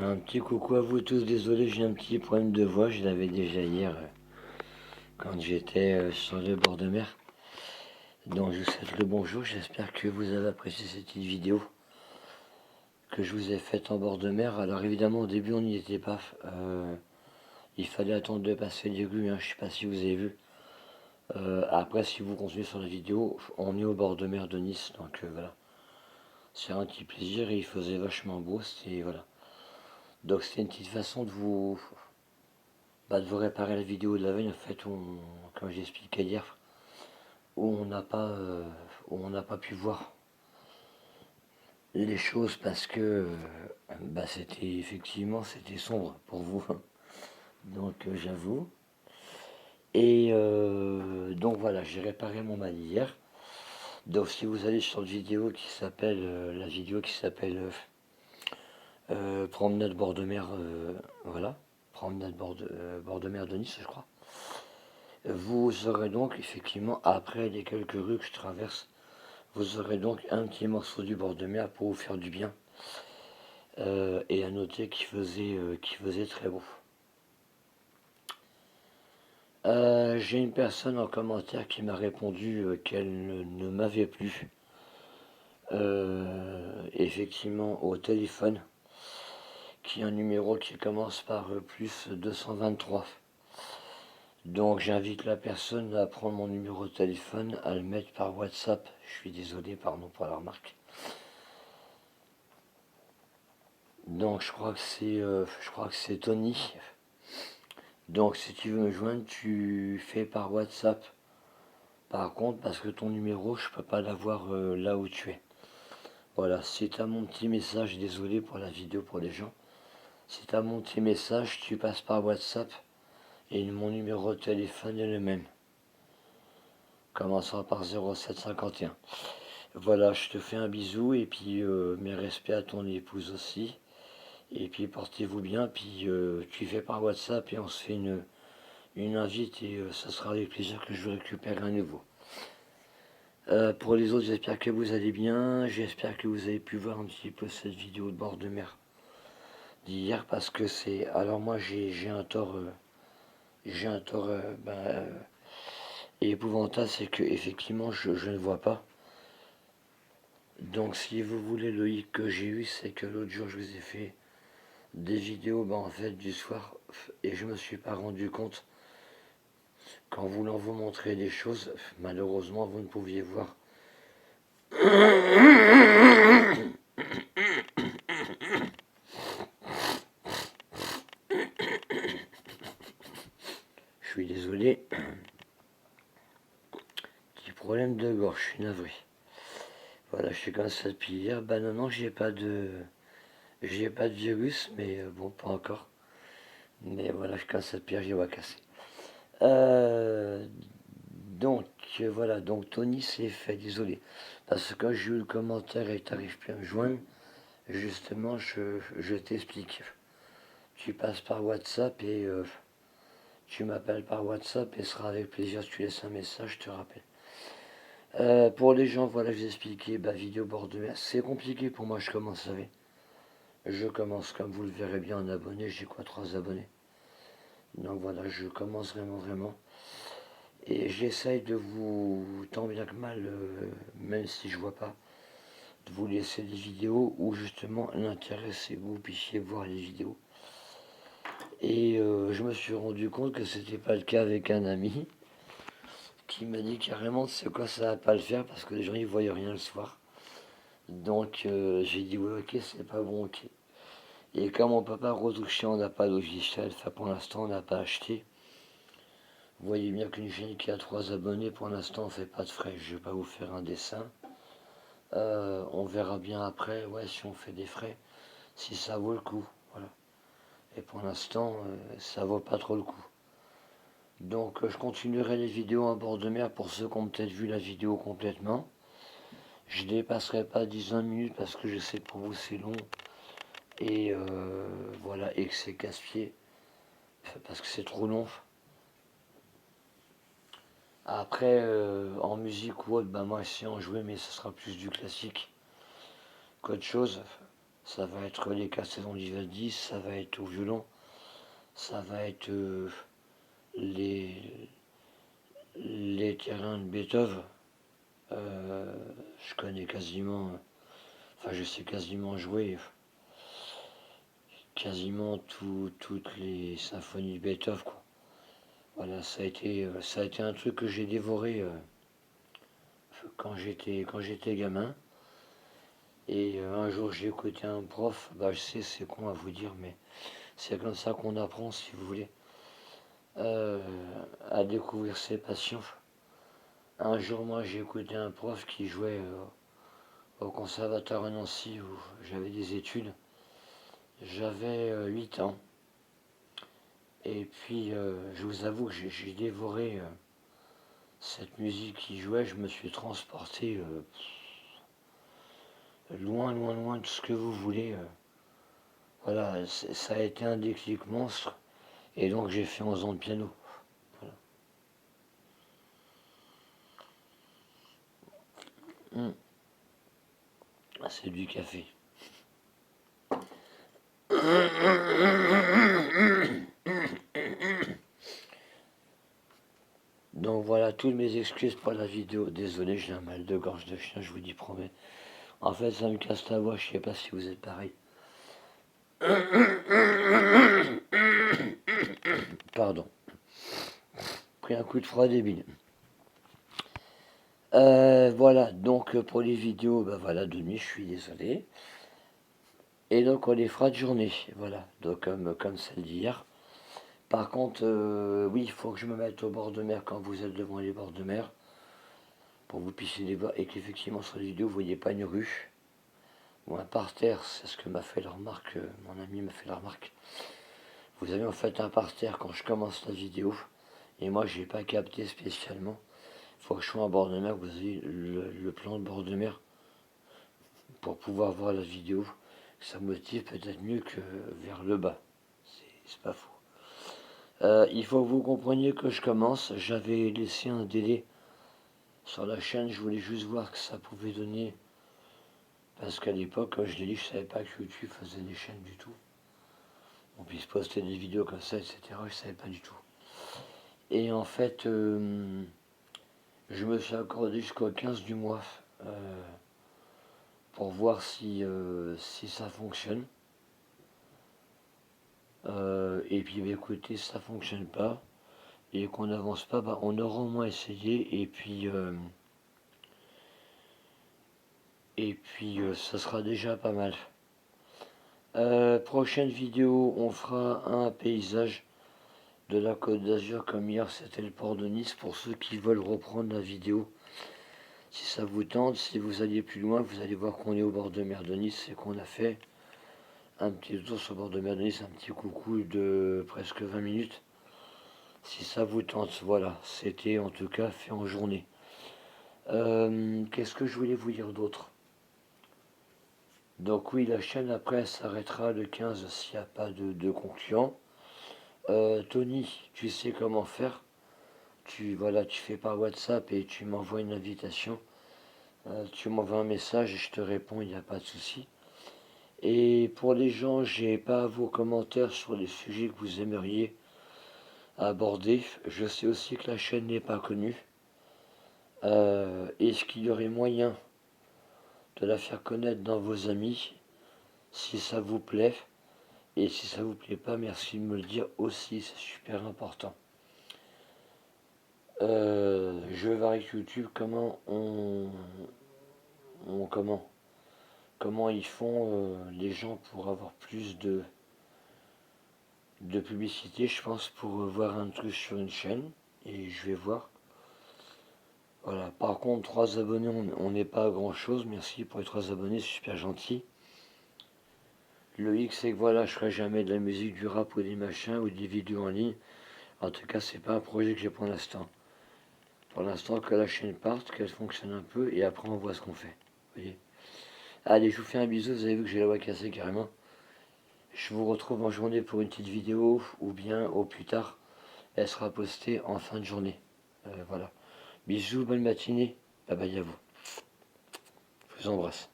Un petit coucou à vous tous, désolé j'ai un petit problème de voix, je l'avais déjà hier quand j'étais sur le bord de mer. Donc je vous souhaite le bonjour, j'espère que vous avez apprécié cette petite vidéo que je vous ai faite en bord de mer. Alors évidemment au début on n'y était pas, il fallait attendre de passer les grues, hein, je sais pas si vous avez vu. Après si vous continuez sur la vidéo, on est au bord de mer de Nice, donc voilà. C'est un petit plaisir et il faisait vachement beau, c'était voilà. Donc c'était une petite façon de vous réparer la vidéo de la veille, en fait, comme j'expliquais hier, où on n'a pas pu voir les choses parce que c'était effectivement c'était sombre pour vous. Donc j'avoue. Et donc voilà, j'ai réparé mon mal hier. Donc si vous allez sur la vidéo qui s'appelle Promenade bord de mer, voilà, Promenade bord de mer de Nice, je crois. Vous aurez donc effectivement, après les quelques rues que je traverse, vous aurez donc un petit morceau du bord de mer pour vous faire du bien. Et à noter qu'il faisait très beau. J'ai une personne en commentaire qui m'a répondu qu'elle ne m'avait plus effectivement au téléphone, qui est un numéro qui commence par plus 223. Donc j'invite la personne à prendre mon numéro de téléphone, à le mettre par WhatsApp. Je suis désolé, pardon pour la remarque. Donc je crois que c'est Tony. Donc si tu veux me joindre, tu fais par WhatsApp. Par contre, parce que ton numéro, je peux pas l'avoir là où tu es. Voilà, si tu as mon petit message, désolé pour la vidéo pour les gens. Si tu as mon petit message, tu passes par WhatsApp et mon numéro de téléphone est le même. Commençant par 0751. Voilà, je te fais un bisou et puis mes respects à ton épouse aussi. Et puis portez-vous bien, puis tu fais par WhatsApp et on se fait une invite et ça sera avec plaisir que je vous récupère un nouveau. Pour les autres, j'espère que vous allez bien, j'espère que vous avez pu voir un petit peu cette vidéo de bord de mer d'hier parce que c'est... Alors moi j'ai un tort épouvantable, c'est que effectivement je ne vois pas. Donc si vous voulez le hic que j'ai eu, c'est que l'autre jour je vous ai fait des vidéos en fait du soir et je me suis pas rendu compte qu'en voulant vous montrer des choses, malheureusement vous ne pouviez voir. Je suis désolé, petit problème de gorge, je suis navré. Voilà, je suis comme ça depuis hier. Bah non, non, j'ai pas de virus, mais bon, pas encore. Mais voilà, je suis comme ça depuis hier, j'ai va casser. Euh, donc, voilà, donc Tony s'est fait, désolé. Parce que quand j'ai eu le commentaire et que tu n'arrives plus à me joindre, justement, je t'explique. Tu passes par WhatsApp et tu m'appelles par WhatsApp et ce sera avec plaisir, tu laisses un message, je te rappelle. Pour les gens, voilà, je vous ai expliqué, vidéo bord de mer, c'est compliqué pour moi, je commence, vous savez. Je commence, comme vous le verrez bien, en abonné, j'ai quoi, 3 abonnés. Donc voilà, je commence vraiment. Et j'essaye de vous, tant bien que mal, même si je vois pas, de vous laisser des vidéos où justement l'intérêt c'est que vous puissiez voir les vidéos. Et je me suis rendu compte que c'était pas le cas avec un ami qui m'a dit carrément c'est quoi ça va pas le faire parce que les gens ils voyaient rien le soir. Donc j'ai dit ouais ok c'est pas bon ok. Et comme on peut pas retoucher, on n'a pas de logiciel, enfin pour l'instant on n'a pas acheté. Vous voyez bien qu'une chaîne qui a 3 abonnés, pour l'instant on fait pas de frais. Je vais pas vous faire un dessin. On verra bien après, ouais, si on fait des frais, si ça vaut le coup. Voilà. Et pour l'instant, ça vaut pas trop le coup. Donc je continuerai les vidéos en bord de mer pour ceux qui ont peut-être vu la vidéo complètement. Je dépasserai pas 10-20 minutes parce que je sais que pour vous c'est long. Et voilà, et que c'est casse-pied. Parce que c'est trop long. Après, en musique ou autre, moi je sais en jouer, mais ce sera plus du classique qu'autre chose. ça va être les Castellan Vivaldi, ça va être au violon, ça va être les, les terrains de Beethoven. Je connais quasiment, enfin je sais quasiment jouer quasiment toutes les symphonies de Beethoven, quoi. Voilà, ça a été un truc que j'ai dévoré quand j'étais gamin. Et un jour j'ai écouté un prof, bah je sais c'est con à vous dire, mais c'est comme ça qu'on apprend si vous voulez, euh, à découvrir ses passions. Un jour moi j'ai écouté un prof qui jouait au conservatoire à Nancy où j'avais des études. J'avais 8 ans. Et puis je vous avoue que j'ai dévoré cette musique qui jouait, je me suis transporté loin, loin, loin de ce que vous voulez. Voilà, ça a été un déclic monstre. Et donc j'ai fait 11 ans de piano. Voilà. Ah, c'est du café. Donc voilà, toutes mes excuses pour la vidéo. Désolé, j'ai un mal de gorge de chien, je vous dis promets. En fait, ça me casse la voix, je sais pas si vous êtes pareil. Pardon. Pris un coup de froid débile. Voilà, donc pour les vidéos, bah voilà, de nuit, je suis désolé. Et donc on les fera de journée, voilà, donc comme celle d'hier. Par contre, oui, il faut que je me mette au bord de mer quand vous êtes devant les bords de mer, pour que vous puissiez les voir, et qu'effectivement sur la vidéo, vous ne voyez pas une rue, ou un parterre, c'est ce que m'a fait la remarque, mon ami m'a fait la remarque. Vous avez en fait un parterre quand je commence la vidéo, et moi j'ai pas capté spécialement. Il faut que je sois en bord de mer, vous avez le plan de bord de mer, pour pouvoir voir la vidéo. Ça motive peut-être mieux que vers le bas, c'est pas faux. Il faut que vous compreniez que je commence. J'avais laissé un délai sur la chaîne. Je voulais juste voir que ça pouvait donner. Parce qu'à l'époque, quand je l'ai dit, je ne savais pas que YouTube faisait des chaînes du tout. On puisse poster des vidéos comme ça, etc. Je ne savais pas du tout. Et en fait, je me suis accordé jusqu'au 15 du mois pour voir si ça fonctionne. Et puis, bah, écoutez, si ça ne fonctionne pas et qu'on n'avance pas, bah, on aura au moins essayé. Et puis ça sera déjà pas mal. Prochaine vidéo, on fera un paysage de la Côte d'Azur comme hier, c'était le port de Nice. Pour ceux qui veulent reprendre la vidéo, si ça vous tente, si vous alliez plus loin, vous allez voir qu'on est au bord de mer de Nice et qu'on a fait un petit tour sur le bord de mer de Nice, un petit coucou de presque 20 minutes. Si ça vous tente, voilà, c'était en tout cas fait en journée. Qu'est-ce que je voulais vous dire d'autre? Donc oui, la chaîne après s'arrêtera le 15 s'il n'y a pas de concluant. Tony, tu sais comment faire. Voilà, tu fais par WhatsApp et tu m'envoies une invitation. Tu m'envoies un message et je te réponds, il n'y a pas de souci. Et pour les gens, j'ai pas vos commentaires sur les sujets que vous aimeriez aborder. Je sais aussi que la chaîne n'est pas connue. Est-ce qu'il y aurait moyen de la faire connaître dans vos amis si ça vous plaît? Et si ça vous plaît pas, merci de me le dire aussi, c'est super important. Je vais voir avec YouTube comment ils font les gens pour avoir plus de publicité, je pense, pour voir un truc sur une chaîne. Et je vais voir. Voilà. Par contre, 3 abonnés, on n'est pas à grand chose. Merci pour les 3 abonnés, c'est super gentil. Le X, c'est que voilà, je ferai jamais de la musique, du rap ou des machins ou des vidéos en ligne. En tout cas, c'est pas un projet que j'ai pour l'instant. Pour l'instant, que la chaîne parte, qu'elle fonctionne un peu, et après on voit ce qu'on fait. Vous voyez. Allez, je vous fais un bisou, vous avez vu que j'ai la voix cassée carrément. Je vous retrouve en journée pour une petite vidéo, ou bien au plus tard, elle sera postée en fin de journée. Voilà. Bisous, bonne matinée, bye bye à vous. Je vous embrasse.